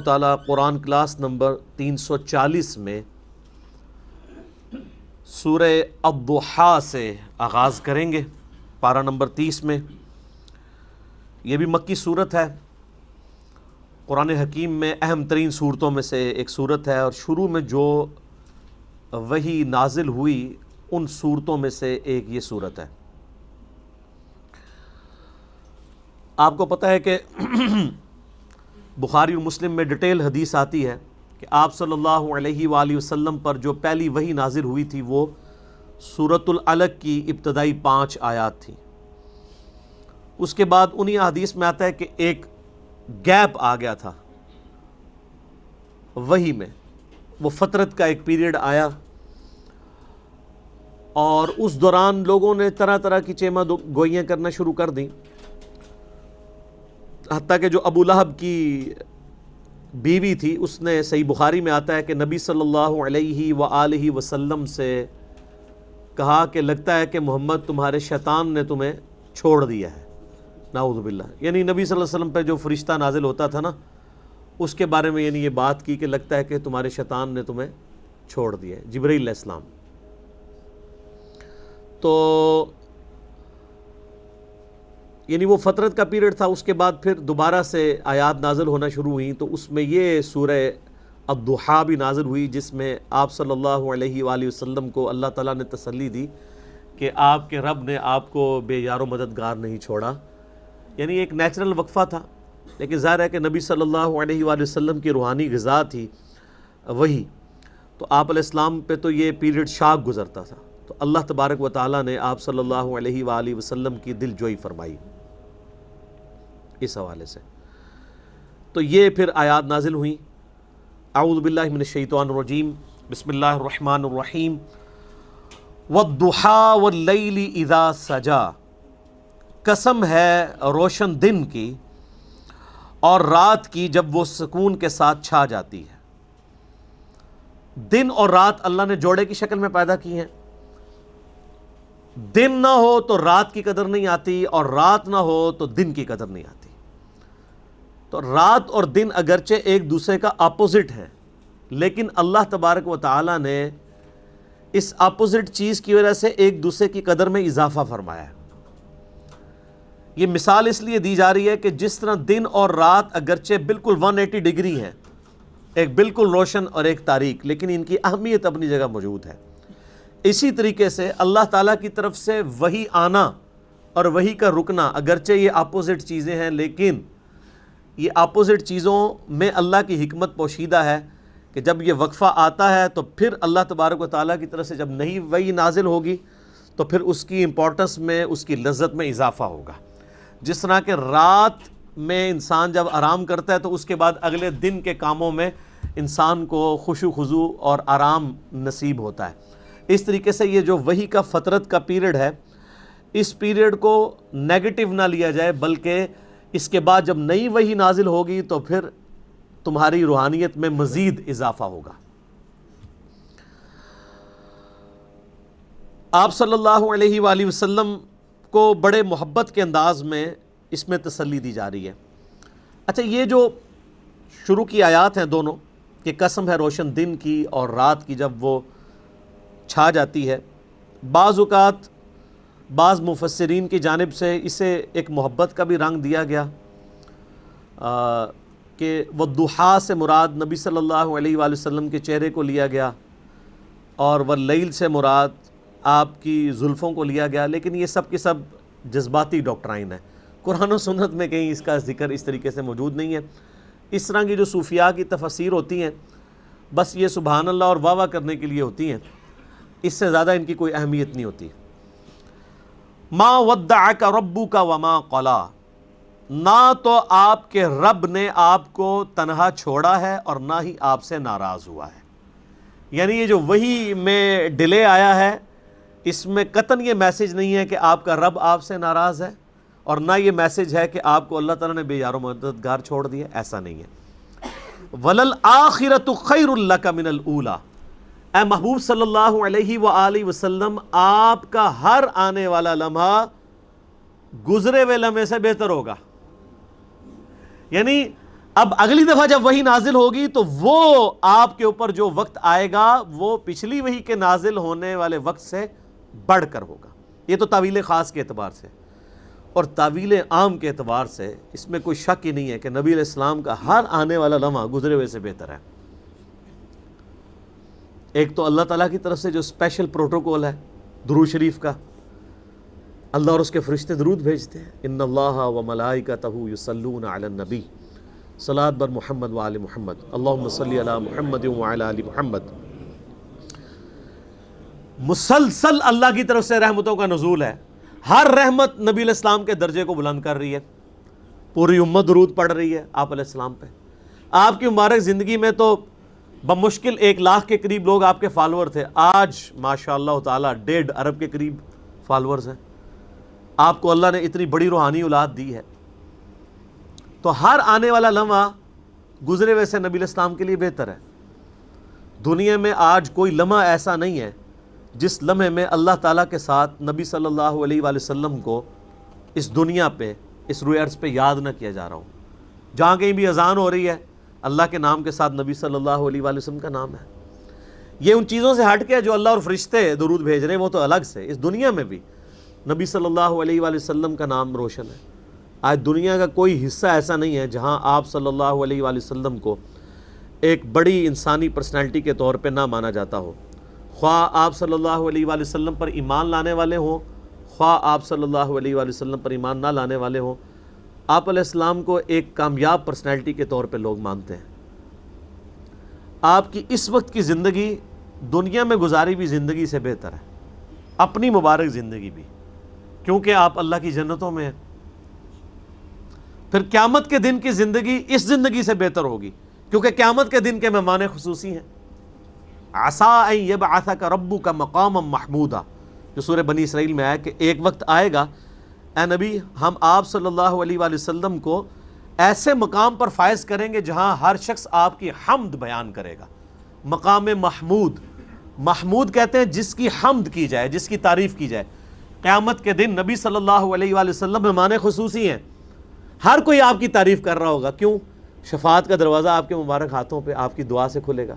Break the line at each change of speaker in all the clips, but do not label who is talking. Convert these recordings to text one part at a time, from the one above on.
تعالیٰ قرآن class number 340 میں سورہ الضحیٰ سے آغاز کریں گے، پارہ نمبر 30 میں۔ یہ بھی مکی صورت ہے، قرآن حکیم میں اہم ترین صورتوں میں سے ایک صورت ہے، اور شروع میں جو وحی نازل ہوئی ان صورتوں میں سے ایک یہ صورت ہے۔ آپ کو پتہ ہے کہ بخاری اور مسلم میں ڈیٹیل حدیث آتی ہے کہ آپ صلی اللہ علیہ وآلہ وسلم پر جو پہلی وحی نازل ہوئی تھی وہ سورۃ العلق کی ابتدائی 5 آیات تھی۔ اس کے بعد انہی حدیث میں آتا ہے کہ ایک گیپ آ گیا تھا وحی میں، وہ فترت کا ایک پیریڈ آیا، اور اس دوران لوگوں نے طرح طرح کی چیمہ گوئیاں کرنا شروع کر دیں، حتیٰ کہ جو ابو لہب کی بیوی تھی اس نے، صحیح بخاری میں آتا ہے کہ نبی صلی اللہ علیہ وآلہ وسلم سے کہا کہ لگتا ہے کہ محمد تمہارے شیطان نے تمہیں چھوڑ دیا ہے، نعوذ باللہ۔ یعنی نبی صلی اللہ علیہ وسلم پہ جو فرشتہ نازل ہوتا تھا نا، اس کے بارے میں یعنی یہ بات کی کہ لگتا ہے کہ تمہارے شیطان نے تمہیں چھوڑ دیا ہے، جبرائیل علیہ السلام۔ تو یعنی وہ فترت کا پیریڈ تھا، اس کے بعد پھر دوبارہ سے آیات نازل ہونا شروع ہوئیں، تو اس میں یہ سورہ الضحیٰ بھی نازل ہوئی، جس میں آپ صلی اللہ علیہ وآلہ وسلم کو اللہ تعالیٰ نے تسلی دی کہ آپ کے رب نے آپ کو بے یار و مددگار نہیں چھوڑا۔ یعنی ایک نیچرل وقفہ تھا، لیکن ظاہر ہے کہ نبی صلی اللہ علیہ وآلہ وسلم کی روحانی غذا تھی وہی، تو آپ علیہ السلام پہ تو یہ پیریڈ شاک گزرتا تھا، تو اللہ تبارک و تعالیٰ نے آپ صلی اللہ علیہ وآلہ وسلم کی دل جوئی فرمائی اس حوالے سے۔ تو یہ پھر آیات نازل ہوئیں۔ اعوذ باللہ من الشیطان الرجیم، بسم اللہ الرحمن الرحیم۔ والضحیٰ واللیل اذا سجا، قسم ہے روشن دن کی اور رات کی جب وہ سکون کے ساتھ چھا جاتی ہے۔ دن اور رات اللہ نے جوڑے کی شکل میں پیدا کی ہیں۔ دن نہ ہو تو رات کی قدر نہیں آتی، اور رات نہ ہو تو دن کی قدر نہیں آتی۔ تو رات اور دن اگرچہ ایک دوسرے کا اپوزٹ ہے، لیکن اللہ تبارک و تعالی نے اس اپوزٹ چیز کی وجہ سے ایک دوسرے کی قدر میں اضافہ فرمایا ہے۔ یہ مثال اس لیے دی جا رہی ہے کہ جس طرح دن اور رات اگرچہ بالکل 180 ڈگری ہیں، ایک بالکل روشن اور ایک تاریک، لیکن ان کی اہمیت اپنی جگہ موجود ہے۔ اسی طریقے سے اللہ تعالیٰ کی طرف سے وحی آنا اور وحی کا رکنا، اگرچہ یہ اپوزٹ چیزیں ہیں، لیکن یہ اپوزٹ چیزوں میں اللہ کی حکمت پوشیدہ ہے کہ جب یہ وقفہ آتا ہے تو پھر اللہ تبارک و تعالیٰ کی طرف سے جب نئی وحی نازل ہوگی تو پھر اس کی امپورٹنس میں، اس کی لذت میں اضافہ ہوگا۔ جس طرح کہ رات میں انسان جب آرام کرتا ہے تو اس کے بعد اگلے دن کے کاموں میں انسان کو خشوع و خضوع اور آرام نصیب ہوتا ہے، اس طریقے سے یہ جو وحی کا فترت کا پیریڈ ہے، اس پیریڈ کو نیگیٹو نہ لیا جائے، بلکہ اس کے بعد جب نئی وحی نازل ہوگی تو پھر تمہاری روحانیت میں مزید اضافہ ہوگا۔ آپ صلی اللہ علیہ وآلہ وسلم کو بڑے محبت کے انداز میں اس میں تسلی دی جا رہی ہے۔ اچھا، یہ جو شروع کی آیات ہیں دونوں، کہ قسم ہے روشن دن کی اور رات کی جب وہ چھا جاتی ہے، بعض اوقات بعض مفسرین کی جانب سے اسے ایک محبت کا بھی رنگ دیا گیا، کہ والضحیٰ سے مراد نبی صلی اللہ علیہ وآلہ وسلم کے چہرے کو لیا گیا، اور واللیل سے مراد آپ کی زلفوں کو لیا گیا، لیکن یہ سب کے سب جذباتی ڈاکٹرائن ہے، قرآن و سنت میں کہیں اس کا ذکر اس طریقے سے موجود نہیں ہے۔ اس طرح کی جو صوفیاء کی تفاسیر ہوتی ہیں، بس یہ سبحان اللہ اور واہ واہ کرنے کے لیے ہوتی ہیں، اس سے زیادہ ان کی کوئی اہمیت نہیں ہوتی۔ ما ودعک ربک وما قلا، نہ تو آپ کے رب نے آپ کو تنہا چھوڑا ہے اور نہ ہی آپ سے ناراض ہوا ہے۔ یعنی یہ جو وحی میں ڈیلے آیا ہے، اس میں قطعاً یہ میسج نہیں ہے کہ آپ کا رب آپ سے ناراض ہے، اور نہ یہ میسج ہے کہ آپ کو اللہ تعالیٰ نے بے یار و مددگار چھوڑ دیا، ایسا نہیں ہے۔ وَلَلْآخِرَةُ خَيْرٌ لَكَ مِنَ الْأُولَى، اے محبوب صلی اللہ علیہ وآلہ وسلم، آپ کا ہر آنے والا لمحہ گزرے ہوئے لمحے سے بہتر ہوگا۔ یعنی اب اگلی دفعہ جب وحی نازل ہوگی تو وہ آپ کے اوپر جو وقت آئے گا وہ پچھلی وحی کے نازل ہونے والے وقت سے بڑھ کر ہوگا. یہ تو تعویل خاص کے اعتبار سے. اور تعویل عام کے اعتبار سے اس میں کوئی شک ہی نہیں ہے کہ نبی علیہ السلام کا ہر آنے والا لمحہ گزرے ہوئے سے بہتر ہے. ایک تو اللہ تعالیٰ کی طرف سے جو اسپیشل پروٹوکول ہے درود شریف کا، اللہ اور اس کے فرشتے درود بھیجتے ہیں. ان اللہ و ملائکتہ یصلون علی النبی صلاۃ بر محمد و آل محمد اللہم صلی علی محمد و علی آل محمد. مسلسل اللہ کی طرف سے رحمتوں کا نزول ہے. ہر رحمت نبی علیہ السلام کے درجے کو بلند کر رہی ہے. پوری امت درود پڑھ رہی ہے آپ علیہ السلام پہ. آپ کی مبارک زندگی میں تو بمشکل 1 لاکھ کے قریب لوگ آپ کے فالوور تھے. آج ماشاء اللہ تعالیٰ 1.5 ارب کے قریب فالورز ہیں. آپ کو اللہ نے اتنی بڑی روحانی اولاد دی ہے. تو ہر آنے والا لمحہ گزرے ہوئے سے نبی علیہ السلام کے لیے بہتر ہے. دنیا میں آج کوئی لمحہ ایسا نہیں ہے جس لمحے میں اللہ تعالیٰ کے ساتھ نبی صلی اللہ علیہ وآلہ وسلم کو اس دنیا پہ اس روئے ارض پہ یاد نہ کیا جا رہا ہو. جہاں کہیں بھی اذان ہو رہی ہے اللہ کے نام کے ساتھ نبی صلی اللہ علیہ وآلہ وسلم کا نام ہے. یہ ان چیزوں سے ہٹ کے جو اللہ اور فرشتے درود بھیج رہے ہیں وہ تو الگ سے. اس دنیا میں بھی نبی صلی اللہ علیہ وآلہ وسلم کا نام روشن ہے. آج دنیا کا کوئی حصہ ایسا نہیں ہے جہاں آپ صلی اللہ علیہ وآلہ وسلم کو ایک بڑی انسانی پرسنالٹی کے طور پہ نہ مانا جاتا ہو. خواہ آپ صلی اللہ علیہ وآلہ وسلم پر ایمان لانے والے ہوں، خواہ آپ صلی اللہ علیہ وآلہ وسلم پر ایمان نہ لانے والے ہوں، آپ علیہ السلام کو ایک کامیاب پرسنالٹی کے طور پہ لوگ مانتے ہیں. آپ کی اس وقت کی زندگی دنیا میں گزاری ہوئی زندگی سے بہتر ہے، اپنی مبارک زندگی بھی، کیونکہ آپ اللہ کی جنتوں میں ہیں. پھر قیامت کے دن کی زندگی اس زندگی سے بہتر ہوگی، کیونکہ قیامت کے دن کے مہمان خصوصی ہیں. عَسَىٰ أَن يَبْعَثَكَ رَبُّكَ مَقَامًا مَحْمُودًا، جو سورہ بنی اسرائیل میں آیا کہ ایک وقت آئے گا اے نبی ہم آپ صلی اللہ علیہ وآلہ وسلم کو ایسے مقام پر فائز کریں گے جہاں ہر شخص آپ کی حمد بیان کرے گا. مقام محمود، محمود کہتے ہیں جس کی حمد کی جائے، جس کی تعریف کی جائے. قیامت کے دن نبی صلی اللہ علیہ وآلہ وسلم مہمان خصوصی ہیں. ہر کوئی آپ کی تعریف کر رہا ہوگا. کیوں؟ شفاعت کا دروازہ آپ کے مبارک ہاتھوں پہ آپ کی دعا سے کھلے گا.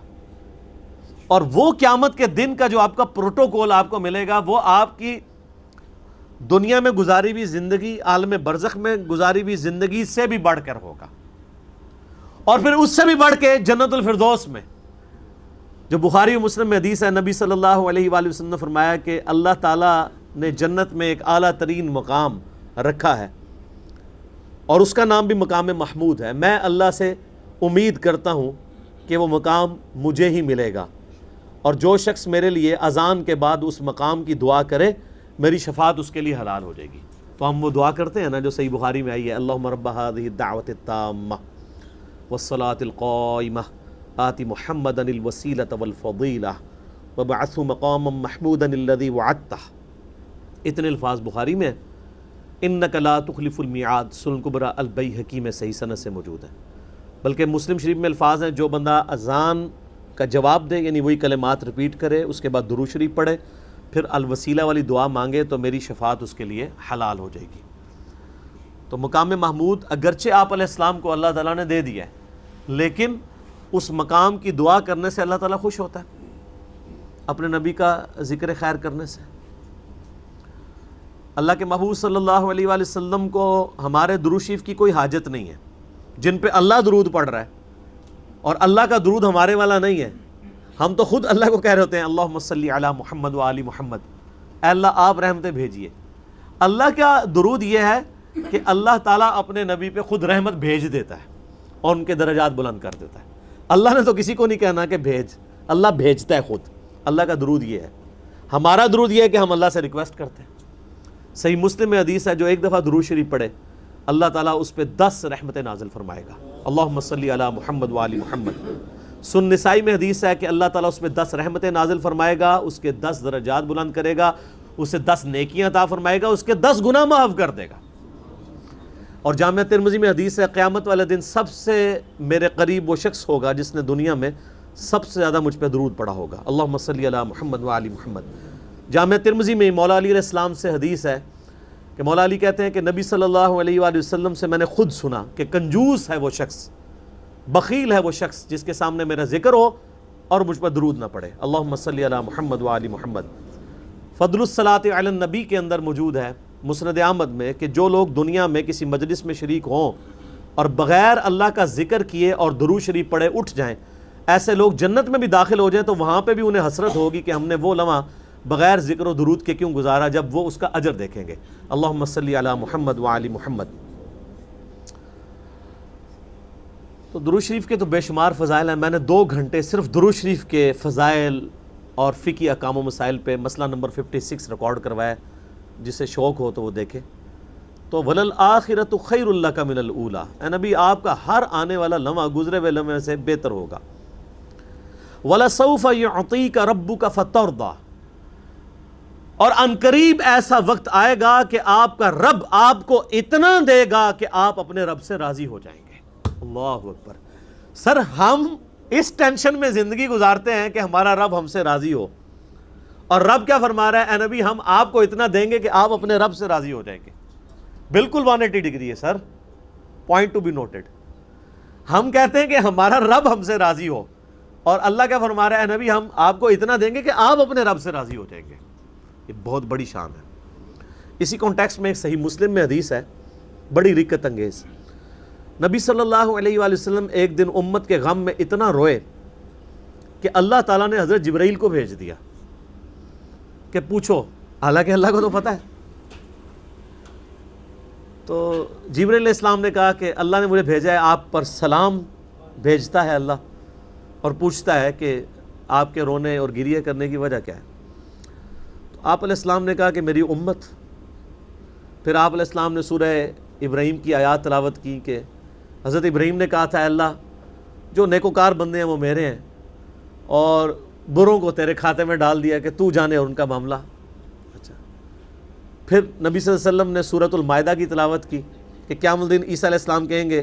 اور وہ قیامت کے دن کا جو آپ کا پروٹوکول آپ کو ملے گا وہ آپ کی دنیا میں گزاری ہوئی زندگی، عالم برزخ میں گزاری ہوئی زندگی سے بھی بڑھ کر ہوگا. اور پھر اس سے بھی بڑھ کے جنت الفردوس میں، جو بخاری و مسلم میں حدیث ہے، نبی صلی اللہ علیہ وآلہ وسلم نے فرمایا کہ اللہ تعالیٰ نے جنت میں ایک اعلیٰ ترین مقام رکھا ہے اور اس کا نام بھی مقام محمود ہے. میں اللہ سے امید کرتا ہوں کہ وہ مقام مجھے ہی ملے گا، اور جو شخص میرے لیے اذان کے بعد اس مقام کی دعا کرے میری شفاعت اس کے لیے حلال ہو جائے گی. تو ہم وہ دعا کرتے ہیں نا جو صحیح بخاری میں آئی ہے، اللہم رب هذه الدعوة التامة والصلاة القائمة آت محمدا الوسیلة والفضیلة وابعثه مقاما محمودا الذي وعدته. اتنے الفاظ بخاری میں، انک لا تخلف المیعاد، سنن کبری البیہقی میں صحیح سند سے موجود ہے. بلکہ مسلم شریف میں الفاظ ہیں جو بندہ اذان کا جواب دے، یعنی وہی کلمات ریپیٹ کرے، اس کے بعد درود شریف پڑھے، پھر الوسیلہ والی دعا مانگے تو میری شفاعت اس کے لیے حلال ہو جائے گی. تو مقام محمود اگرچہ آپ علیہ السلام کو اللہ تعالیٰ نے دے دیا ہے، لیکن اس مقام کی دعا کرنے سے اللہ تعالیٰ خوش ہوتا ہے، اپنے نبی کا ذکر خیر کرنے سے. اللہ کے محبوب صلی اللہ علیہ وآلہ وسلم کو ہمارے درود شریف کی کوئی حاجت نہیں ہے. جن پہ اللہ درود پڑھ رہا ہے اور اللہ کا درود ہمارے والا نہیں ہے، ہم تو خود اللہ کو کہہ رہے ہوتے ہیں اللہم صلی علی محمد و آل محمد، اے اللہ آپ رحمتیں بھیجیے. اللہ کا درود یہ ہے کہ اللہ تعالیٰ اپنے نبی پہ خود رحمت بھیج دیتا ہے اور ان کے درجات بلند کر دیتا ہے. اللہ نے تو کسی کو نہیں کہنا کہ بھیج، اللہ بھیجتا ہے خود. اللہ کا درود یہ ہے. ہمارا درود یہ ہے کہ ہم اللہ سے ریکویسٹ کرتے ہیں. صحیح مسلم میں حدیث ہے جو ایک دفعہ درود شریف پڑھے اللہ تعالیٰ اس پہ 10 رحمتیں نازل فرمائے گا. اللہم صلی علی محمد و آل محمد. سن نسائی میں حدیث ہے کہ اللہ تعالیٰ اس پہ 10 رحمتیں نازل فرمائے گا، اس کے 10 درجات بلند کرے گا، اسے 10 نیکیاں عطا فرمائے گا، اس کے 10 گناہ معاف کر دے گا. اور جامعہ ترمذی میں حدیث ہے قیامت والے دن سب سے میرے قریب وہ شخص ہوگا جس نے دنیا میں سب سے زیادہ مجھ پہ درود پڑھا ہوگا. اللہم صلی علی محمد و آل محمد. جامعہ ترمذی میں مولا علی علیہ السلام سے حدیث ہے کہ مولا علی کہتے ہیں کہ نبی صلی اللہ علیہ وآلہ وسلم سے میں نے خود سنا کہ کنجوس ہے وہ شخص بخیل ہے وہ شخص جس کے سامنے میرا ذکر ہو اور مجھ پر درود نہ پڑے۔ اللہم صلی علی محمد و آل محمد۔ فضل الصلاۃ علی النبی کے اندر موجود ہے مسند احمد میں کہ جو لوگ دنیا میں کسی مجلس میں شریک ہوں اور بغیر اللہ کا ذکر کیے اور درود شریف پڑھے اٹھ جائیں، ایسے لوگ جنت میں بھی داخل ہو جائیں تو وہاں پہ بھی انہیں حسرت ہوگی کہ ہم نے وہ لمحہ بغیر ذکر و درود کے کیوں گزارا، جب وہ اس کا اجر دیکھیں گے۔ اللہم صلی علی محمد و آل محمد۔ تو درود شریف کے تو بے شمار فضائل ہیں۔ میں نے 2 گھنٹے صرف درود شریف کے فضائل اور فقہی احکام و مسائل پہ مسئلہ نمبر 56 ریکارڈ کروایا، جسے شوق ہو تو وہ دیکھے۔ تو وَلَلْآخِرَةُ خَيْرٌ لَكَ مِنَ الْأُولَىٰ، اے نبی آپ کا ہر آنے والا لمحہ گزرے ہوئے لمحے سے بہتر ہوگا۔ وَلَسَوْفَ يُعْطِيكَ رَبُّكَ فَتَرْضَىٰ، اور عنقریب ایسا وقت آئے گا کہ آپ کا رب آپ کو اتنا دے گا کہ آپ اپنے رب سے راضی ہو جائیں گے۔ اللہ اکبر۔ سر ہم اس ٹینشن میں زندگی گزارتے ہیں کہ ہمارا رب ہم سے راضی ہو، اور رب کیا فرما رہا ہے؟ اے نبی ہم آپ کو اتنا دیں گے کہ آپ اپنے رب سے راضی ہو جائیں گے۔ بالکل 180 ڈگری ہے سر، پوائنٹ ٹو بی نوٹڈ۔ ہم کہتے ہیں کہ ہمارا رب ہم سے راضی ہو، اور اللہ کیا فرما رہا ہے؟ اے نبی ہم آپ کو اتنا دیں گے کہ آپ اپنے رب سے راضی ہو جائیں گے۔ یہ بہت بڑی شان ہے۔ اسی کانٹیکسٹ میں ایک صحیح مسلم میں حدیث ہے بڑی رقت انگیز۔ نبی صلی اللہ علیہ وآلہ وسلم ایک دن امت کے غم میں اتنا روئے کہ اللہ تعالیٰ نے حضرت جبرائیل کو بھیج دیا کہ پوچھو، حالانکہ اللہ کو تو پتہ ہے۔ تو جبرائیل علیہ السلام نے کہا کہ اللہ نے مجھے بھیجا ہے، آپ پر سلام بھیجتا ہے اللہ، اور پوچھتا ہے کہ آپ کے رونے اور گریہ کرنے کی وجہ کیا ہے؟ تو آپ علیہ السلام نے کہا کہ میری امت۔ پھر آپ علیہ السلام نے سورہ ابراہیم کی آیات تلاوت کی کہ حضرت ابراہیم نے کہا تھا، اللہ جو نیکوکار بندے ہیں وہ میرے ہیں، اور بروں کو تیرے کھاتے میں ڈال دیا کہ تو جانے اور ان کا معاملہ۔ اچھا، پھر نبی صلی اللہ علیہ وسلم نے سورۃ المائدہ کی تلاوت کی کہ قیامت الدین عیسیٰ علیہ السلام کہیں گے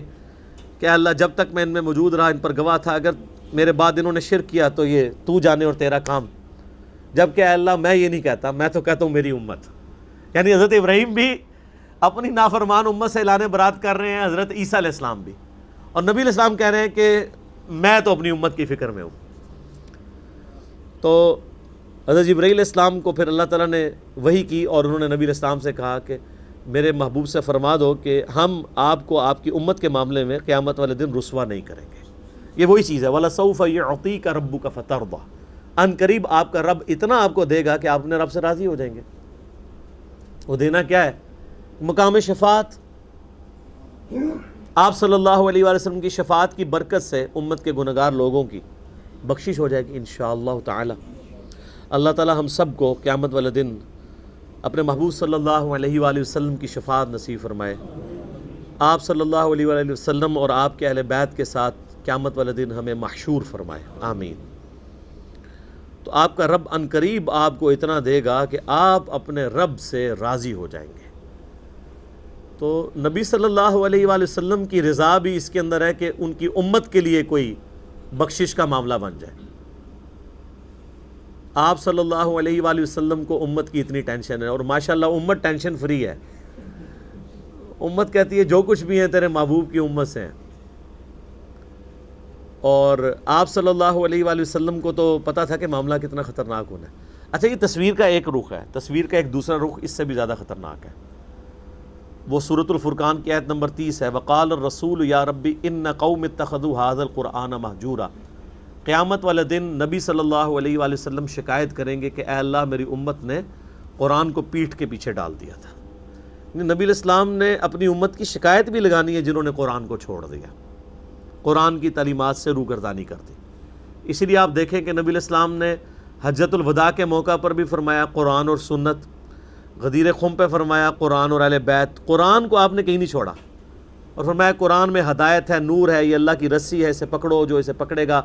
کہ اللہ جب تک میں ان میں موجود رہا ان پر گواہ تھا، اگر میرے بعد انہوں نے شرک کیا تو یہ تو جانے اور تیرا کام۔ جبکہ اے اللہ میں یہ نہیں کہتا، میں تو کہتا ہوں میری امت۔ یعنی حضرت ابراہیم بھی اپنی نافرمان امت سے اعلان برات کر رہے ہیں، حضرت عیسیٰ علیہ السلام بھی، اور نبی علیہ السلام کہہ رہے ہیں کہ میں تو اپنی امت کی فکر میں ہوں۔ تو حضرت جبرائیل علیہ السلام کو پھر اللہ تعالیٰ نے وحی کی، اور انہوں نے نبی علیہ السلام سے کہا کہ میرے محبوب سے فرما دو کہ ہم آپ کو آپ کی امت کے معاملے میں قیامت والے دن رسوا نہیں کریں گے۔ یہ وہی چیز ہے، وَلَسَوْفَ يُعْطِيكَ رَبُّكَ فَتَرْضَىٰ، ان قریب آپ کا رب اتنا آپ کو دے گا کہ آپ اپنے رب سے راضی ہو جائیں گے۔ وہ دینا کیا ہے؟ مقام شفاعت۔ آپ صلی اللہ علیہ وآلہ وسلم کی شفاعت کی برکت سے امت کے گنہگار لوگوں کی بخشش ہو جائے گی انشاءاللہ تعالی۔ اللہ تعالی ہم سب کو قیامت والے دن اپنے محبوب صلی اللہ علیہ وآلہ وسلم کی شفاعت نصیب فرمائے۔ آپ صلی اللہ علیہ وآلہ وسلم اور آپ کے اہل بیت کے ساتھ قیامت والے دن ہمیں محشور فرمائے، آمین۔ تو آپ کا رب ان قریب آپ کو اتنا دے گا کہ آپ اپنے رب سے راضی ہو جائیں گے۔ تو نبی صلی اللہ علیہ وآلہ وسلم کی رضا بھی اس کے اندر ہے کہ ان کی امت کے لیے کوئی بخشش کا معاملہ بن جائے۔ آپ صلی اللہ علیہ وآلہ وسلم کو امت کی اتنی ٹینشن ہے، اور ماشاءاللہ امت ٹینشن فری ہے۔ امت کہتی ہے جو کچھ بھی ہیں تیرے محبوب کی امت سے ہیں، اور آپ صلی اللہ علیہ وآلہ وسلم کو تو پتہ تھا کہ معاملہ کتنا خطرناک ہونا ہے۔ اچھا، یہ تصویر کا ایک رخ ہے، تصویر کا ایک دوسرا رخ اس سے بھی زیادہ خطرناک ہے۔ وہ سورۃ الفرقان کی آیت نمبر 30 ہے، وقال الرسول یا ربی ان قوم اتخذوا هذا القرآن مہجورا۔ قیامت والے دن نبی صلی اللہ علیہ وآلہ وسلم شکایت کریں گے کہ اے اللہ میری امت نے قرآن کو پیٹھ کے پیچھے ڈال دیا تھا۔ نبی علیہ السلام نے اپنی امت کی شکایت بھی لگانی ہے جنہوں نے قرآن کو چھوڑ دیا، قرآن کی تعلیمات سے روگردانی کر دی۔ اسی لیے آپ دیکھیں کہ نبی علیہ السلام نے حجۃ الوداع کے موقع پر بھی فرمایا قرآن اور سنت، غدیر خم پہ فرمایا قرآن اور اہل بیت۔ قرآن کو آپ نے کہیں نہیں چھوڑا، اور فرمایا قرآن میں ہدایت ہے، نور ہے، یہ اللہ کی رسی ہے، اسے پکڑو، جو اسے پکڑے گا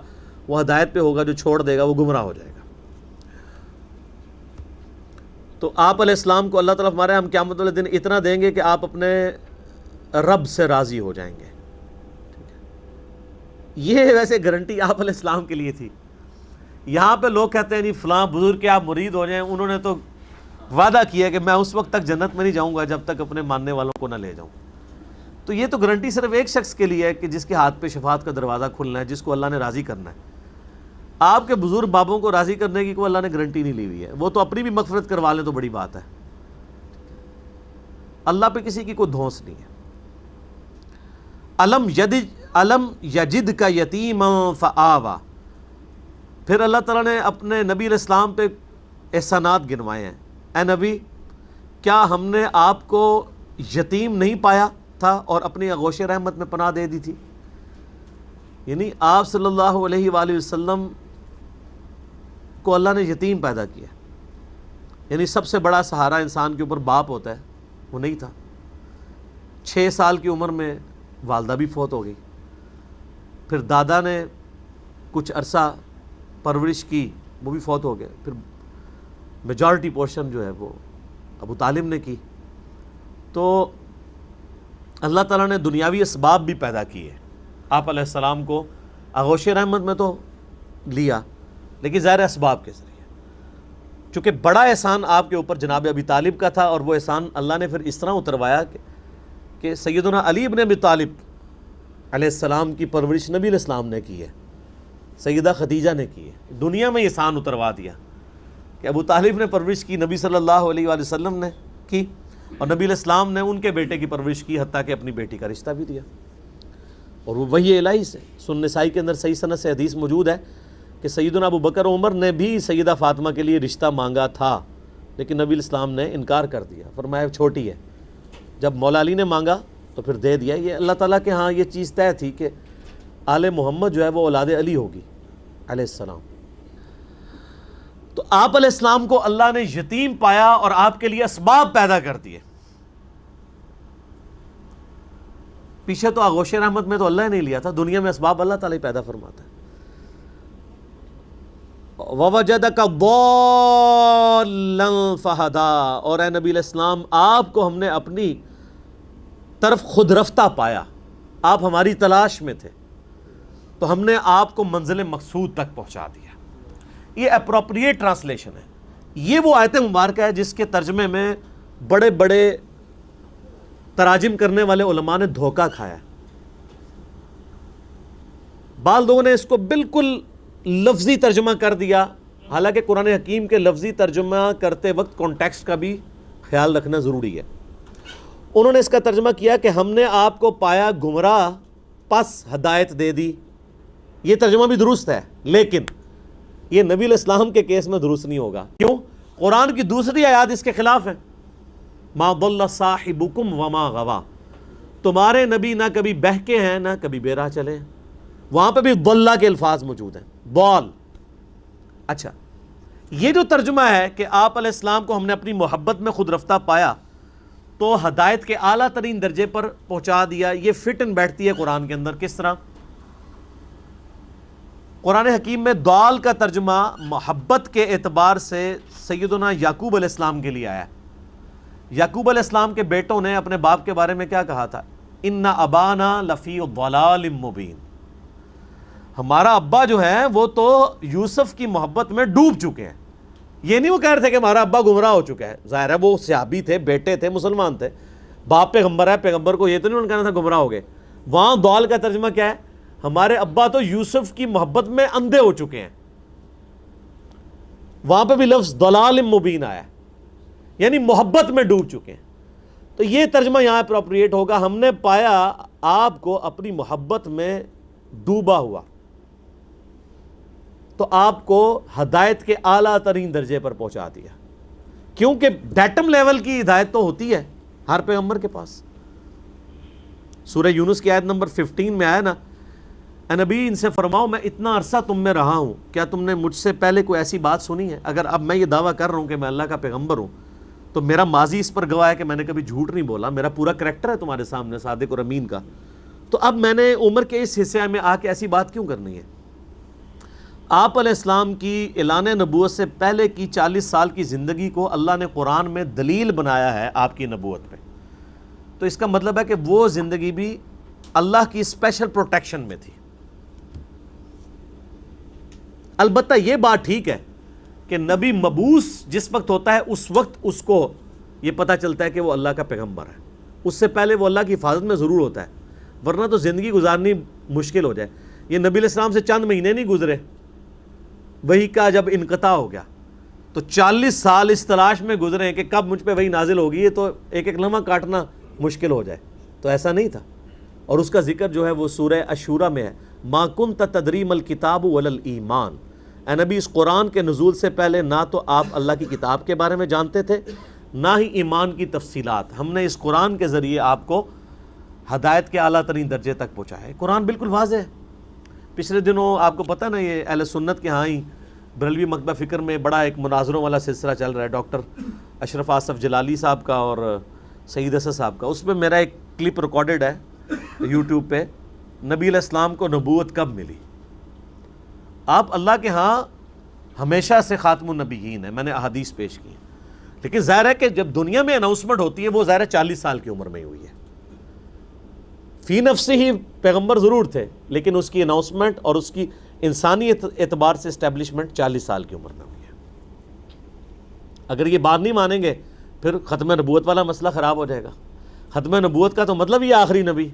وہ ہدایت پہ ہوگا، جو چھوڑ دے گا وہ گمراہ ہو جائے گا۔ تو آپ علیہ السلام کو اللہ تعالیٰ فرما رہے ہیں ہم قیامت والے دن اتنا دیں گے کہ آپ اپنے رب سے راضی ہو جائیں گے۔ یہ ویسے گارنٹی آپ علیہ السلام کے لیے تھی۔ یہاں پہ لوگ کہتے ہیں جی فلاں بزرگ کے آپ مرید ہو جائیں، انہوں نے تو وعدہ کیا کہ میں اس وقت تک جنت میں نہیں جاؤں گا جب تک اپنے ماننے والوں کو نہ لے جاؤں۔ تو یہ تو گارنٹی صرف ایک شخص کے لیے ہے کہ جس کے ہاتھ پہ شفاعت کا دروازہ کھلنا ہے، جس کو اللہ نے راضی کرنا ہے۔ آپ کے بزرگ بابوں کو راضی کرنے کی کوئی اللہ نے گارنٹی نہیں لی ہوئی ہے، وہ تو اپنی بھی مغفرت کروا لیں تو بڑی بات ہے، اللہ پہ کسی کی کوئی دھونس نہیں ہے۔ علم یجد کا یتیما فآوا، پھر اللہ تعالیٰ نے اپنے نبی علیہ السلام پہ احسانات گنوائے ہیں۔ اے نبی، کیا ہم نے آپ کو یتیم نہیں پایا تھا اور اپنی آغوش رحمت میں پناہ دے دی تھی؟ یعنی آپ صلی اللہ علیہ وآلہ وسلم کو اللہ نے یتیم پیدا کیا، یعنی سب سے بڑا سہارا انسان کے اوپر باپ ہوتا ہے، وہ نہیں تھا۔ 6 سال کی عمر میں والدہ بھی فوت ہو گئی، پھر دادا نے کچھ عرصہ پرورش کی، وہ بھی فوت ہو گئے، پھر میجارٹی پورشن جو ہے وہ ابو طالب نے کی۔ تو اللہ تعالیٰ نے دنیاوی اسباب بھی پیدا کیے، آپ علیہ السلام کو آغوش رحمت میں تو لیا، لیکن ظاہر اسباب کے ذریعے، چونکہ بڑا احسان آپ کے اوپر جناب ابی طالب کا تھا، اور وہ احسان اللہ نے پھر اس طرح اتروایا کہ سیدنا علی ابن ابی طالب علیہ السلام کی پرورش نبی علیہ السلام نے کی ہے، سیدہ خدیجہ نے کی ہے، دنیا میں احسان اتروا دیا کہ ابو طالب نے پرورش کی، نبی صلی اللہ علیہ وآلہ وسلم نے کی، اور نبی علیہ السلام نے ان کے بیٹے کی پرورش کی، حتیٰ کہ اپنی بیٹی کا رشتہ بھی دیا، اور وہ وحی الہی سے۔ سنن نسائی کے اندر صحیح سند سے حدیث موجود ہے کہ سیدنا ابو بکر عمر نے بھی سیدہ فاطمہ کے لیے رشتہ مانگا تھا، لیکن نبی علیہ السلام نے انکار کر دیا، فرمایا چھوٹی ہے۔ جب مولا علی نے مانگا تو پھر دے دیا۔ یہ اللہ تعالیٰ کے ہاں یہ چیز طے تھی کہ آل محمد جو ہے وہ اولاد علی ہوگی علیہ السلام۔ تو آپ علیہ السلام کو اللہ نے یتیم پایا اور آپ کے لیے اسباب پیدا کر دیے۔ پیچھے تو آغوش رحمت میں تو اللہ نے لیا تھا، دنیا میں اسباب اللہ تعالیٰ پیدا فرماتا ہے۔ وَوَجَدَكَ ضَالًّا فَهَدَىٰ، اور اے نبی علیہ السلام آپ کو ہم نے اپنی طرف خود رفتہ پایا، آپ ہماری تلاش میں تھے تو ہم نے آپ کو منزل مقصود تک پہنچا دیا۔ یہ اپروپریٹ ٹرانسلیشن ہے، یہ وہ آیت مبارکہ ہے جس کے ترجمے میں بڑے بڑے تراجم کرنے والے علماء نے دھوکہ کھایا۔ بعض لوگوں نے اس کو بالکل لفظی ترجمہ کر دیا، حالانکہ قرآن حکیم کے لفظی ترجمہ کرتے وقت کانٹیکسٹ کا بھی خیال رکھنا ضروری ہے۔ انہوں نے اس کا ترجمہ کیا کہ ہم نے آپ کو پایا گمراہ پس ہدایت دے دی۔ یہ ترجمہ بھی درست ہے، لیکن یہ نبی علیہ السلام کے کیس میں درست نہیں ہوگا۔ کیوں؟ قرآن کی دوسری آیات اس کے خلاف ہے۔ ما ضل صاحبکم وما غوا، تمہارے نبی نہ کبھی بہکے ہیں نہ کبھی بے راہ چلے ہیں۔ وہاں پہ بھی ضلہ کے الفاظ موجود ہیں، ضال۔ اچھا، یہ جو ترجمہ ہے کہ آپ علیہ السلام کو ہم نے اپنی محبت میں خود رفتہ پایا تو ہدایت کے اعلیٰ ترین درجے پر پہنچا دیا، یہ فٹ ان بیٹھتی ہے قرآن کے اندر۔ کس طرح؟ قرآن حکیم میں ضال کا ترجمہ محبت کے اعتبار سے سیدنا یعقوب علیہ السلام کے لیے آیا ہے۔ یعقوب علیہ السلام کے بیٹوں نے اپنے باپ کے بارے میں کیا کہا تھا؟ ان ابانا لفی ضلال مبین، ہمارا ابا جو ہے وہ تو یوسف کی محبت میں ڈوب چکے ہیں۔ یہ نہیں وہ کہہ رہے تھے کہ ہمارا ابا گمراہ ہو چکا ہے، ظاہر ہے وہ صحابی تھے، بیٹے تھے، مسلمان تھے، باپ پیغمبر ہے، پیغمبر کو یہ تو نہیں انہوں نے کہنا تھا گمراہ ہو گئے۔ وہاں ضال کا ترجمہ کیا ہے؟ ہمارے ابا تو یوسف کی محبت میں اندھے ہو چکے ہیں۔ وہاں پہ بھی لفظ ضلال مبین آیا ہے، یعنی محبت میں ڈوب چکے ہیں۔ تو یہ ترجمہ یہاں اپروپریٹ ہوگا، ہم نے پایا آپ کو اپنی محبت میں ڈوبا ہوا تو آپ کو ہدایت کے اعلیٰ ترین درجے پر پہنچا دیا، کیونکہ ڈیٹم لیول کی ہدایت تو ہوتی ہے ہر پیغمبر کے پاس۔ سورہ یونس کی آیت نمبر 15 میں آیا نا، اے نبی ان سے فرماؤ میں اتنا عرصہ تم میں رہا ہوں، کیا تم نے مجھ سے پہلے کوئی ایسی بات سنی ہے؟ اگر اب میں یہ دعویٰ کر رہا ہوں کہ میں اللہ کا پیغمبر ہوں تو میرا ماضی اس پر گواہ ہے کہ میں نے کبھی جھوٹ نہیں بولا، میرا پورا کریکٹر ہے تمہارے سامنے صادق اور امین کا، تو اب میں نے عمر کے اس حصے میں آ کے ایسی بات کیوں کرنی ہے؟ آپ علیہ السلام کی اعلان نبوت سے پہلے کی 40 سال کی زندگی کو اللہ نے قرآن میں دلیل بنایا ہے آپ کی نبوت پہ، تو اس کا مطلب ہے کہ وہ زندگی بھی اللہ کی اسپیشل پروٹیکشن میں تھی۔ البتہ یہ بات ٹھیک ہے کہ نبی مبعوث جس وقت ہوتا ہے اس وقت اس کو یہ پتہ چلتا ہے کہ وہ اللہ کا پیغمبر ہے، اس سے پہلے وہ اللہ کی حفاظت میں ضرور ہوتا ہے، ورنہ تو زندگی گزارنی مشکل ہو جائے۔ یہ نبی علیہ السلام سے چند مہینے نہیں گزرے، وحی کا جب انقطاع ہو گیا تو 40 سال اس تلاش میں گزرے کہ کب مجھ پہ وحی نازل ہوگی، یہ تو ایک ایک لمحہ کاٹنا مشکل ہو جائے۔ تو ایسا نہیں تھا، اور اس کا ذکر جو ہے وہ سورہ الشورى میں ہے، ما کنت تدری ما الکتاب ولا الایمان۔ اے نبی، اس قرآن کے نزول سے پہلے نہ تو آپ اللہ کی کتاب کے بارے میں جانتے تھے، نہ ہی ایمان کی تفصیلات۔ ہم نے اس قرآن کے ذریعے آپ کو ہدایت کے اعلیٰ ترین درجے تک پہنچایا ہے۔ قرآن بالکل واضح ہے۔ پچھلے دنوں آپ کو پتہ نا، یہ اہل سنت کے ہاں ہی بریلوی مکتبہ فکر میں بڑا ایک مناظروں والا سلسلہ چل رہا ہے، ڈاکٹر اشرف آصف جلالی صاحب کا اور سعید اسد صاحب کا۔ اس میں میرا ایک کلپ ریکارڈڈ ہے یوٹیوب پہ، نبی علیہ السلام کو نبوت کب ملی؟ آپ اللہ کے ہاں ہمیشہ سے خاتم النبیین ہیں، میں نے احادیث پیش کی ہیں، لیکن ظاہر ہے کہ جب دنیا میں اناؤنسمنٹ ہوتی ہے وہ ظاہر ہے 40 سال کی عمر میں ہی ہوئی ہے۔ فی نفس ہی پیغمبر ضرور تھے، لیکن اس کی اناؤنسمنٹ اور اس کی انسانی اعتبار سے اسٹیبلشمنٹ 40 سال کی عمر میں ہوئی ہے۔ اگر یہ بات نہیں مانیں گے پھر ختم نبوت والا مسئلہ خراب ہو جائے گا۔ ختم نبوت کا تو مطلب یہ آخری نبی۔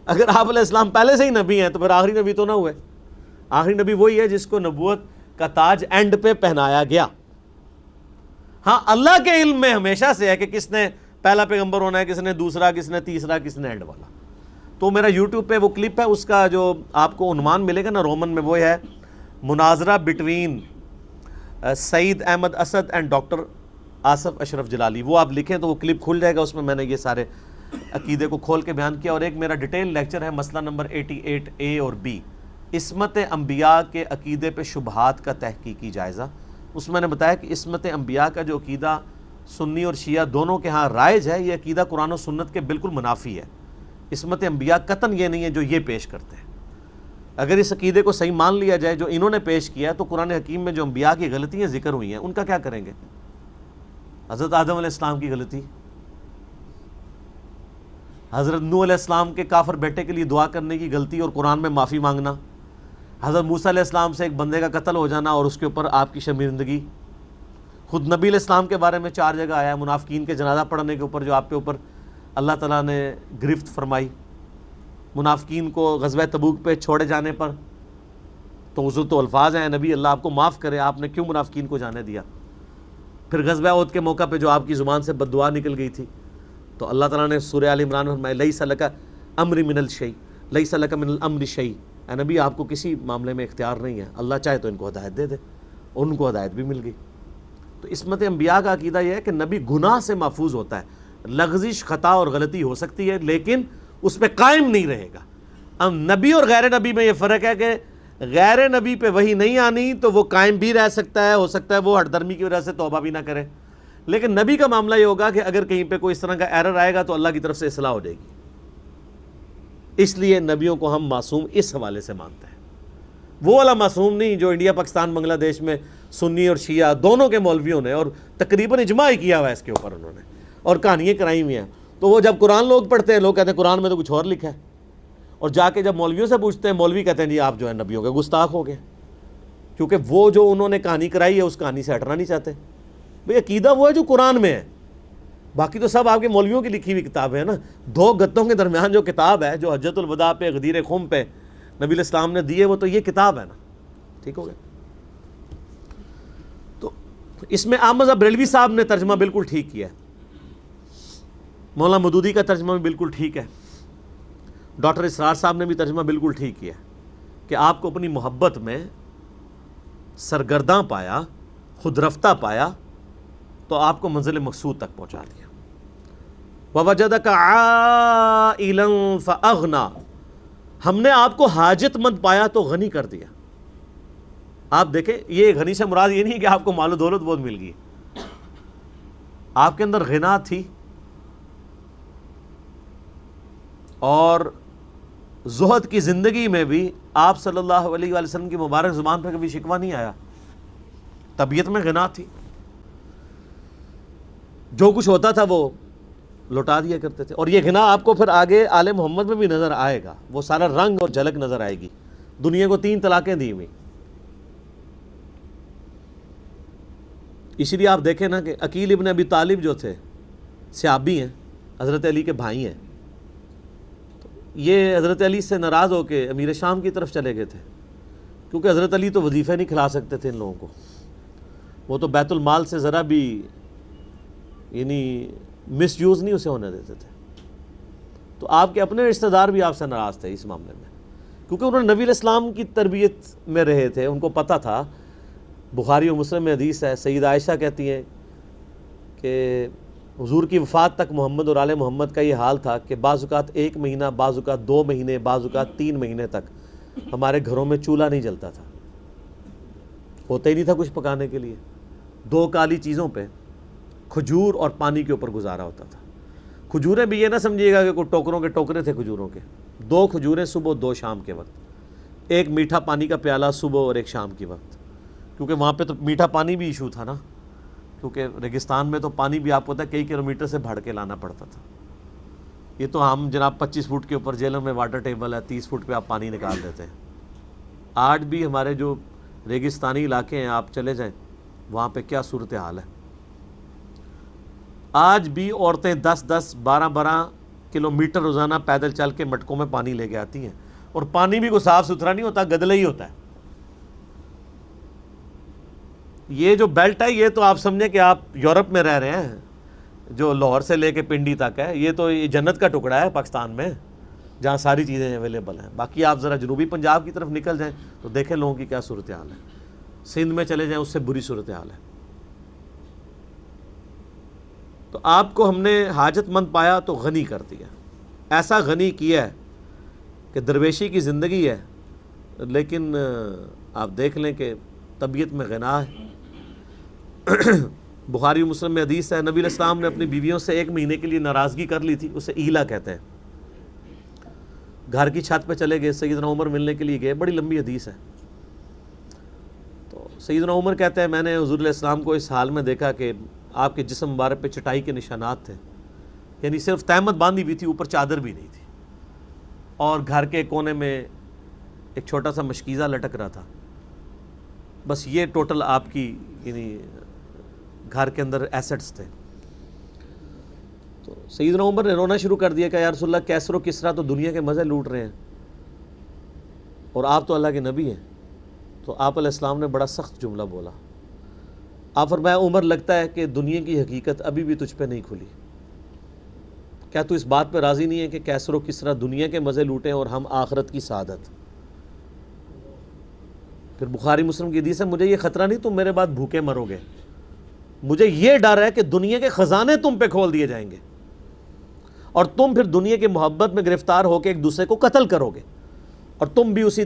اگر آپ علیہ السلام پہلے سے ہی نبی ہیں تو پھر آخری نبی تو نہ ہوئے۔ آخری نبی وہی ہے جس کو نبوت کا تاج اینڈ پہ پہنایا گیا۔ ہاں، اللہ کے علم میں ہمیشہ سے ہے کہ کس نے پہلا پیغمبر ہونا ہے، کس نے دوسرا، کس نے تیسرا، کس نے اینڈ والا۔ تو میرا یوٹیوب پہ وہ کلپ ہے، اس کا جو آپ کو عنوان ملے گا نا رومن میں، وہ ہے مناظرہ between Saeed Ahmad Asad and doctor Asif Ashraf Jalali. وہ آپ لکھیں تو وہ کلپ کھل جائے گا، اس میں میں نے یہ سارے عقیدے کو کھول کے بیان کیا۔ اور ایک میرا ڈیٹیل لیکچر ہے، مسئلہ نمبر 88A اور B، عصمت انبیاء کے عقیدے پہ شبہات کا تحقیقی جائزہ۔ اس میں نے بتایا کہ عصمت انبیاء کا جو عقیدہ سنی اور شیعہ دونوں کے ہاں رائج ہے، یہ عقیدہ قرآن و سنت کے بالکل منافی ہے۔ عصمت انبیاء قطعاً یہ نہیں ہے جو یہ پیش کرتے ہیں۔ اگر اس عقیدے کو صحیح مان لیا جائے جو انہوں نے پیش کیا، تو قرآن حکیم میں جو انبیاء کی غلطیاں ذکر ہوئی ہیں ان کا کیا کریں گے؟ حضرت آدم علیہ السلام کی غلطی، حضرت نوح علیہ السلام کے کافر بیٹے کے لیے دعا کرنے کی غلطی اور قرآن میں معافی مانگنا، حضرت موسیٰ علیہ السلام سے ایک بندے کا قتل ہو جانا اور اس کے اوپر آپ کی شرمندگی۔ خود نبی علیہ السلام کے بارے میں 4 جگہ آیا ہے منافقین کے جنازہ پڑھنے کے اوپر جو آپ کے اوپر اللہ تعالیٰ نے گرفت فرمائی، منافقین کو غزوہ تبوک پہ چھوڑے جانے پر تو حضور تو الفاظ ہیں، نبی اللہ آپ کو معاف کرے، آپ نے کیوں منافقین کو جانے دیا؟ پھر غزوہ احد کے موقع پہ جو آپ کی زبان سے بد دعا نکل گئی تھی، تو اللہ تعالیٰ نے سورہ آل عمران میں فرمایا لیس لک امر من الشیء، لیس لک من الامر شیء، اے نبی آپ کو کسی معاملے میں اختیار نہیں ہے، اللہ چاہے تو ان کو ہدایت دے دے، ان کو ہدایت بھی مل گئی۔ تو عصمت انبیاء کا عقیدہ یہ ہے کہ نبی گناہ سے محفوظ ہوتا ہے، لغزش، خطا اور غلطی ہو سکتی ہے لیکن اس پہ قائم نہیں رہے گا۔ اب نبی اور غیر نبی میں یہ فرق ہے کہ غیر نبی پہ وحی نہیں آنی تو وہ قائم بھی رہ سکتا ہے، ہو سکتا ہے وہ ہٹ درمی کی وجہ سے توبہ بھی نہ کرے، لیکن نبی کا معاملہ یہ ہوگا کہ اگر کہیں پہ کوئی اس طرح کا ایرر آئے گا تو اللہ کی طرف سے اصلاح ہو جائے گی۔ اس لیے نبیوں کو ہم معصوم اس حوالے سے مانتے ہیں، وہ والا معصوم نہیں جو انڈیا پاکستان بنگلہ دیش میں سنی اور شیعہ دونوں کے مولویوں نے اور تقریباً اجماع ہی کیا ہوا ہے اس کے اوپر، انہوں نے اور کہانیاں کرائی ہوئی ہیں۔ تو وہ جب قرآن لوگ پڑھتے ہیں، لوگ کہتے ہیں قرآن میں تو کچھ اور لکھا ہے، اور جا کے جب مولویوں سے پوچھتے ہیں، مولوی کہتے ہیں جی آپ جو ہے نبیوں کے گستاخ ہو گئے، کیونکہ وہ جو انہوں نے کہانی کرائی ہے اس کہانی سے ہٹنا نہیں چاہتے۔ بھئی عقیدہ وہ ہے جو قرآن میں ہے، باقی تو سب آپ کے مولویوں کی لکھی ہوئی کتابیں ہیں نا۔ 2 گتوں کے درمیان جو کتاب ہے، جو حجۃ الوداع پہ غدیر خم پہ نبی علیہ السلام نے دیے، وہ تو یہ کتاب ہے نا، ٹھیک ہو گیا۔ تو اس میں احمد بریلوی صاحب نے ترجمہ بالکل ٹھیک کیا ہے، مولانا مودودی کا ترجمہ بھی بالکل ٹھیک ہے، ڈاکٹر اسرار صاحب نے بھی ترجمہ بالکل ٹھیک کیا کہ آپ کو اپنی محبت میں سرگرداں پایا، خود رفتہ پایا تو آپ کو منزل مقصود تک پہنچا دیا۔ وَوَجَدَكَ عَائِلًا فَأَغْنَى، ہم نے آپ کو حاجت مند پایا تو غنی کر دیا۔ آپ دیکھیں، یہ غنی سے مراد یہ نہیں کہ آپ کو مال و دولت بہت مل گئی، آپ کے اندر غنا تھی اور زہد کی زندگی میں بھی آپ صلی اللہ علیہ وآلہ وسلم کی مبارک زبان پہ کبھی شکوہ نہیں آیا، طبیعت میں غنا تھی، جو کچھ ہوتا تھا وہ لوٹا دیا کرتے تھے۔ اور یہ غنا آپ کو پھر آگے آل محمد میں بھی نظر آئے گا، وہ سارا رنگ اور جھلک نظر آئے گی۔ دنیا کو 3 طلاقیں دی ہوئی، اسی لیے آپ دیکھیں نا کہ عقیل ابن ابی طالب جو تھے صحابی ہیں، حضرت علی کے بھائی ہیں. تو یہ حضرت علی سے ناراض ہو کے امیر شام کی طرف چلے گئے تھے، کیونکہ حضرت علی تو وظیفے نہیں کھلا سکتے تھے ان لوگوں کو. وہ تو بیت المال سے ذرا بھی یعنی مس یوز نہیں اسے ہونے دیتے تھے. تو آپ کے اپنے رشتہ دار بھی آپ سے ناراض تھے اس معاملے میں، کیونکہ انہوں نے نبی علیہ السلام کی تربیت میں رہے تھے. ان کو پتہ تھا، بخاری و مسلم میں حدیث ہے، سیدہ عائشہ کہتی ہیں کہ حضور کی وفات تک محمد اور آل محمد کا یہ حال تھا کہ بعض اوقات 1 مہینہ، بعض اوقات 2 مہینے، بعض اوقات 3 مہینے تک ہمارے گھروں میں چولہا نہیں جلتا تھا، ہوتا ہی نہیں تھا کچھ پکانے کے لیے. 2 کالی چیزوں پہ، کھجور اور پانی کے اوپر گزارا ہوتا تھا. کھجوریں بھی یہ نہ سمجھیے گا کہ کوئی ٹوکروں کے ٹوکرے تھے کھجوروں کے. 2 کھجوریں صبح 2 شام کے وقت، 1 میٹھا پانی کا پیالہ صبح اور 1 شام کے وقت، کیونکہ وہاں پہ تو میٹھا پانی بھی ایشو تھا نا، کیونکہ ریگستان میں تو پانی بھی آپ کو پتہ ہے کئی کلومیٹر سے بھر کے لانا پڑتا تھا. یہ تو ہم جناب 25 فٹ کے اوپر جیلوں میں واٹر ٹیبل ہے، 30 فٹ پہ آپ پانی نکال دیتے ہیں. آج بھی ہمارے جو ریگستانی علاقے ہیں آپ چلے جائیں وہاں پہ کیا صورتحال ہے. آج بھی عورتیں 10-10 12-12 کلومیٹر روزانہ پیدل چل کے مٹکوں میں پانی لے کے آتی ہیں، اور پانی بھی کوئی صاف ستھرا نہیں ہوتا، گدلا ہی ہوتا ہے. یہ جو بیلٹ ہے یہ تو آپ سمجھیں کہ آپ یورپ میں رہ رہے ہیں، جو لاہور سے لے کے پنڈی تک ہے. یہ تو یہ جنت کا ٹکڑا ہے پاکستان میں، جہاں ساری چیزیں اویلیبل ہیں. باقی آپ ذرا جنوبی پنجاب کی طرف نکل جائیں تو دیکھیں لوگوں کی کیا صورتحال ہے. سندھ میں چلے جائیں اس سے بری صورتحال ہے. تو آپ کو ہم نے حاجت مند پایا تو غنی کر دیا، ایسا غنی کیا ہے کہ درویشی کی زندگی ہے، لیکن آپ دیکھ لیں کہ طبیعت میں غنا ہے. بخاری و مسلم میں حدیث ہے، نبی علیہ السلام نے اپنی بیویوں سے 1 مہینے کے لیے ناراضگی کر لی تھی، اسے ایلا کہتے ہیں. گھر کی چھت پہ چلے گئے، سیدنا عمر ملنے کے لیے گئے، بڑی لمبی حدیث ہے. تو سیدنا عمر کہتے ہیں میں نے حضور علیہ السلام کو اس حال میں دیکھا کہ آپ کے جسم مبارک پہ چٹائی کے نشانات تھے، یعنی صرف تہمت باندھی ہوئی تھی، اوپر چادر بھی نہیں تھی، اور گھر کے کونے میں ایک چھوٹا سا مشکیزہ لٹک رہا تھا. بس یہ ٹوٹل آپ کی یعنی گھر کے اندر ایسٹس تھے. تو سیدنا عمر نے رونا شروع کر دیا کہ یا رسول اللہ کیسر و کسرا تو دنیا کے مزے لوٹ رہے ہیں اور آپ تو اللہ کے نبی ہیں. تو آپ علیہ السلام نے بڑا سخت جملہ بولا. آپ فرمایا عمر لگتا ہے کہ دنیا کی حقیقت ابھی بھی تجھ پہ نہیں کھلی. کیا تو اس بات پہ راضی نہیں ہے کہ کیسر و کسرا دنیا کے مزے لوٹیں اور ہم آخرت کی سعادت؟ پھر بخاری مسلم کی حدیث ہے مجھے یہ خطرہ نہیں تم میرے بعد بھوکے مرو گے، مجھے یہ ڈر ہے کہ دنیا کے خزانے تم پہ کھول دیے جائیں گے اور تم پھر دنیا کی محبت میں گرفتار ہو کے ایک دوسرے کو قتل کرو گے، اور تم بھی اسی